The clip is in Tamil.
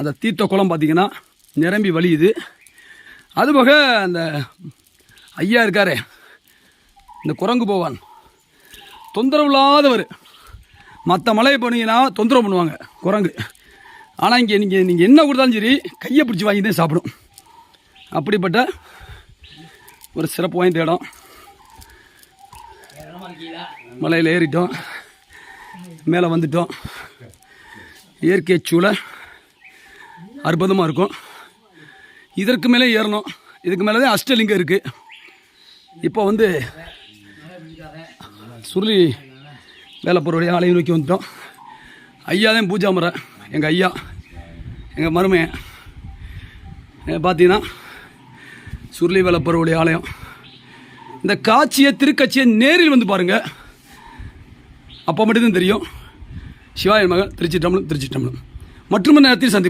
அந்த தீர்த்த குளம் பார்த்திங்கன்னா நிரம்பி வழியுது. அதுபோக அந்த ஐயா இருக்காரே, இந்த குரங்கு போவான், தொந்தரவு இல்லாதவர். மற்ற மலையை போனீங்கன்னா தொந்தரவு பண்ணுவாங்க குரங்கு. ஆனால் இங்கே நீங்கள் என்ன கொடுத்தாலும் சரி கையை பிடிச்சி வாங்கி தான் சாப்பிடும். அப்படிப்பட்ட ஒரு சிறப்பு வாய்ந்த இடம். மலையில் ஏறிட்டோம், மேலே வந்துட்டோம். இயற்கை சூழல் அற்புதமாக இருக்கும். இதற்கு மேலே ஏறணும். இதுக்கு மேலே தான் அஷ்டலிங்கம் இருக்குது. இப்போ வந்து சுருளி வேலைப்பொருடைய ஆலயம் நோக்கி வந்துட்டோம். ஐயா தான் பூஜா முறை. எங்கள் ஐயா, எங்கள் மருமையன் பார்த்தீங்கன்னா சுருளி வேலைப்பொருடைய ஆலயம். இந்த காட்சியை திருக்கட்சியை நேரில் வந்து பாருங்கள், அப்போ மட்டும்தான் தெரியும். சிவாய மகள் திருச்சிற்றம்பலம். மற்றும் நேரத்தில் சந்திப்போம்.